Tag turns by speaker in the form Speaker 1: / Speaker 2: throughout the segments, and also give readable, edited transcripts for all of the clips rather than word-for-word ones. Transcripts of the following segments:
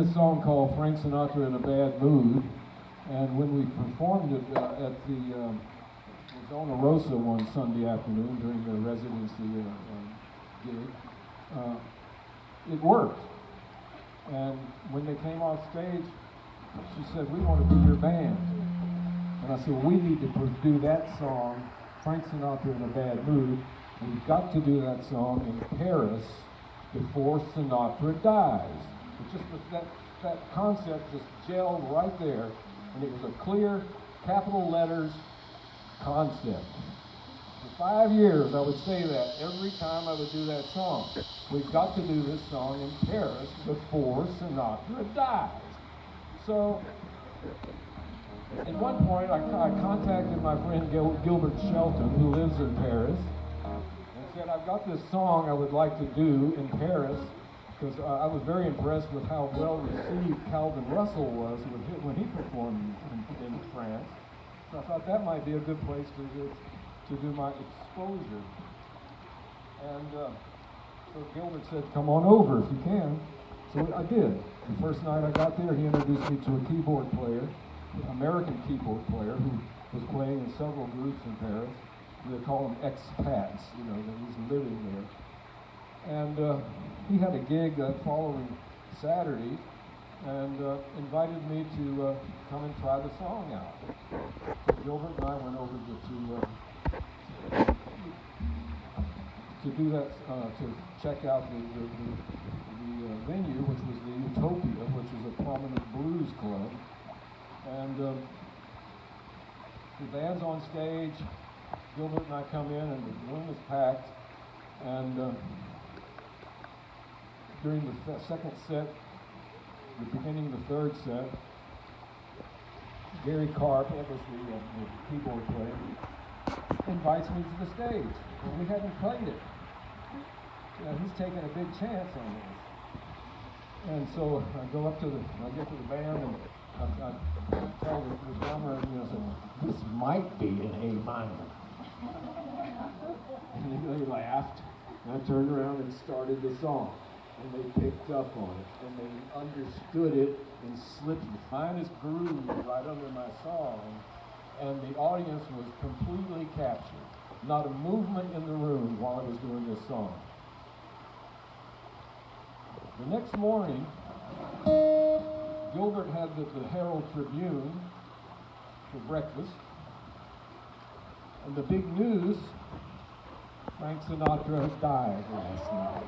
Speaker 1: this song called Frank Sinatra in a Bad Mood, and when we performed it at the Dona Rosa one Sunday afternoon during the residency gig, it worked. And when they came off stage, she said, "We want to be your band." And I said, "Well, we need to do that song, Frank Sinatra in a Bad Mood. We've got to do that song in Paris before Sinatra dies." It just was that concept just gelled right there, and it was a clear, capital letters concept. For 5 years, I would say that every time I would do that song. We've got to do this song in Paris before Sinatra dies. So, at one point, I contacted my friend Gilbert Shelton, who lives in Paris, and said, "I've got this song I would like to do in Paris," because I was very impressed with how well received Calvin Russell was when he performed in France. So I thought that might be a good place to do my exposure. And so Gilbert said, "Come on over if you can." So I did. The first night I got there, he introduced me to a keyboard player, an American keyboard player who was playing in several groups in Paris. They call them expats, that he's living there. And he had a gig that following Saturday and invited me to come and try the song out. So Gilbert and I went over to do that, to check out the venue, which was the Utopia, which is a prominent blues club. And the band's on stage, Gilbert and I come in, and the room is packed, and during the second set, the beginning of the third set, Gary Karp, that was the keyboard player, invites me to the stage, and we hadn't played it. He's taking a big chance on this. And so I go up to I get to the band, and I tell the drummer, "This might be an A minor." And they laughed, and I turned around and started the song. And they picked up on it, and they understood it, and slipped the finest groove right under my song, and the audience was completely captured. Not a movement in the room while I was doing this song. The next morning, Gilbert had the Herald Tribune for breakfast, and the big news, Frank Sinatra had died last night.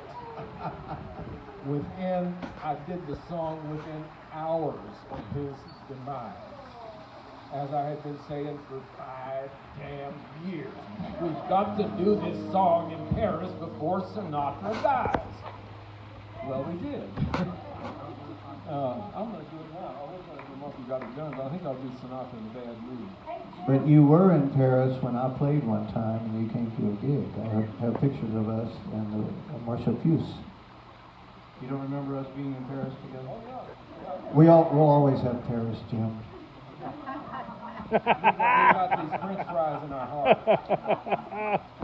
Speaker 1: I did the song within hours of his demise. As I had been saying for 5 damn years, we've got to do this song in Paris before Sinatra dies. Well, we did. I'm going to do it now. I was going to do Monkey Got It Done, but I think I'll do Sinatra in a Bad Mood.
Speaker 2: But you were in Paris when I played one time, and you came to a gig. I have pictures of us and Marshall Fuse. You don't remember us being in Paris together?
Speaker 1: Oh, yeah.
Speaker 2: We'll always have Paris, Jim.
Speaker 1: We got these French fries in our heart.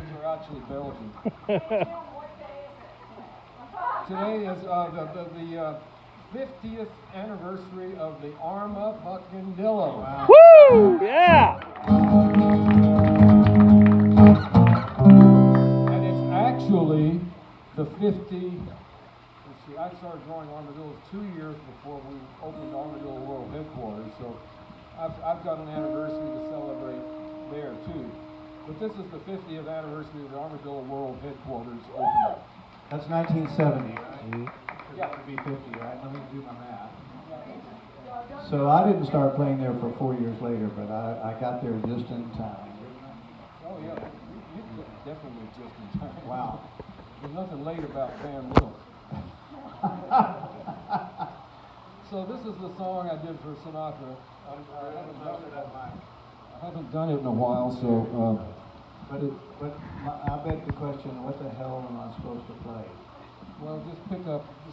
Speaker 1: These are actually Belgian. Today is the 50th anniversary of the Armadillo. Wow.
Speaker 3: Woo! Yeah!
Speaker 1: And it's actually the 50. I started drawing armadillos 2 years before we opened Armadillo World Headquarters, so I've got an anniversary to celebrate there too. But this is the 50th anniversary of the Armadillo World Headquarters opening.
Speaker 2: That's 1970, right?
Speaker 3: Mm-hmm.
Speaker 2: Yeah, it would be 50, right? Let me do my math. So I didn't start playing there for 4 years later, but I got there just in time.
Speaker 1: Oh yeah, you definitely just in time.
Speaker 2: Wow.
Speaker 1: There's nothing late about Van Wilks. So this is the song I did for Sinatra. I haven't done it in a while, so.
Speaker 2: But I bet the question, what the hell am I supposed to play?
Speaker 1: Well, just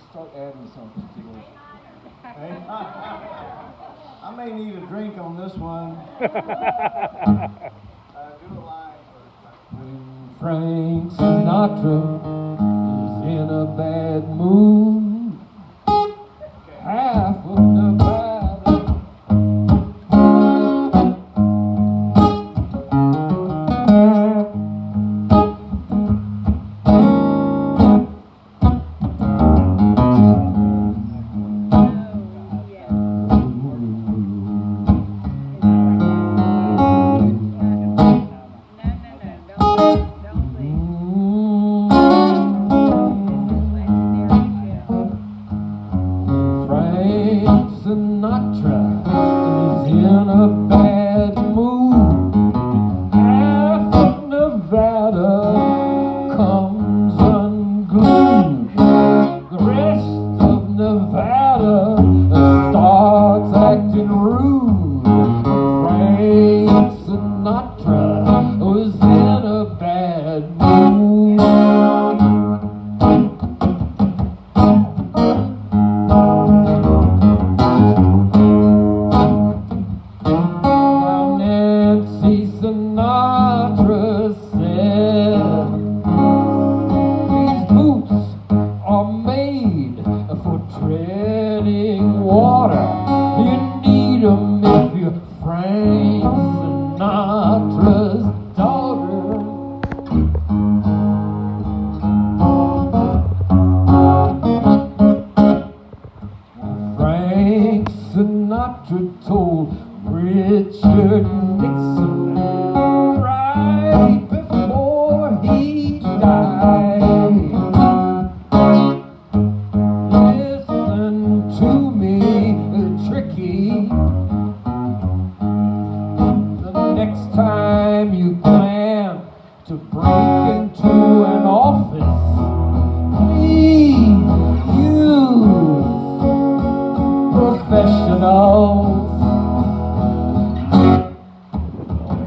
Speaker 1: start adding something to it.
Speaker 2: Hey? I may need a drink on this one. Do a line first.
Speaker 1: When Frank Sinatra is in a bad mood, half Richard Nixon right before he died. Listen to me, Tricky. The next time you plan to break into an office, please use professionals.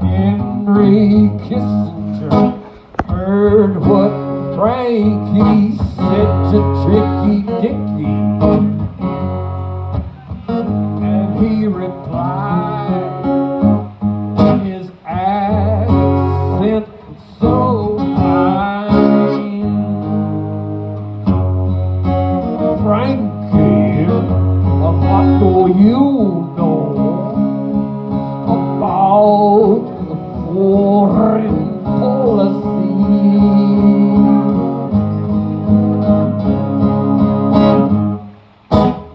Speaker 1: Henry Kissinger heard what Frankie said to Tricky Dicky, and he replied, his accent so fine. Frankie, what do you know about foreign policy?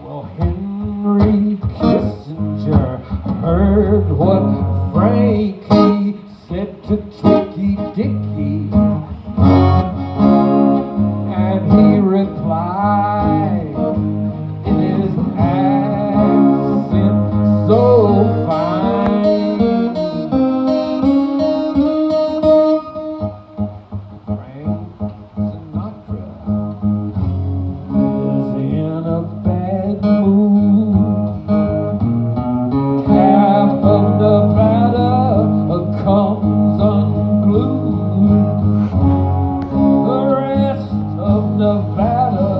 Speaker 1: Well, Henry Kissinger heard what Frankie said to Tricky Dicky, and he replied in his accent so fine. Frank Sinatra is in a bad mood. Half of Nevada comes unglued. The rest of Nevada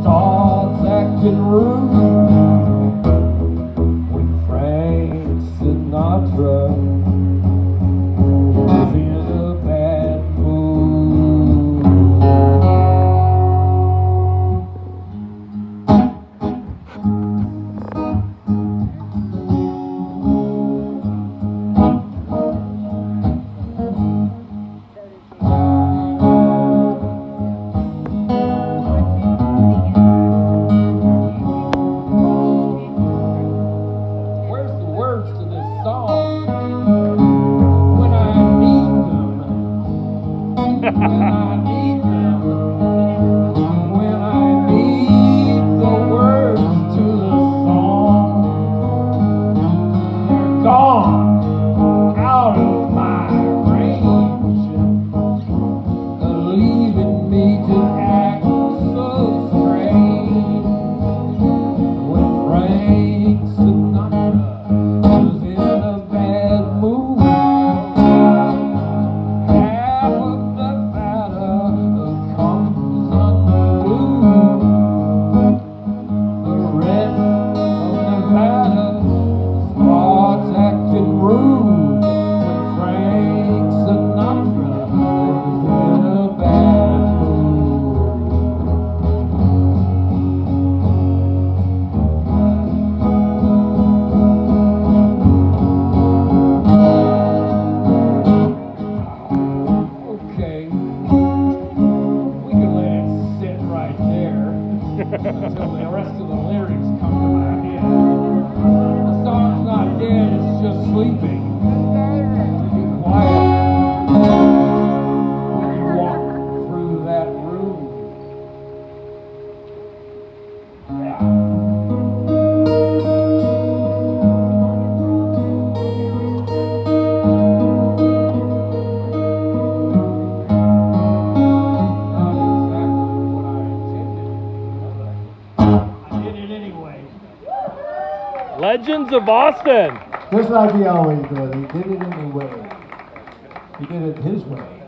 Speaker 1: starts acting rude when Frank Sinatra is in a bad mood. Where's the words to this song? When I need them, when I need them, when I need the words to the song, they're gone out of my range, leaving me to act so strange. When Frank Sinatra was in a bad mood, half of Nevada comes unglued. The rest of Nevada starts acting rude when Frank Sinatra is in a bad mood. Okay, we can let it sit right there until the rest of the lyrics come to my head. The song's not dead, it's just sleeping. Be quiet when you walk through that room. Yeah. Not exactly what I intended, but I did it anyway.
Speaker 3: Legends of Austin.
Speaker 2: Just like he always does. He did it anyway. He did it his way.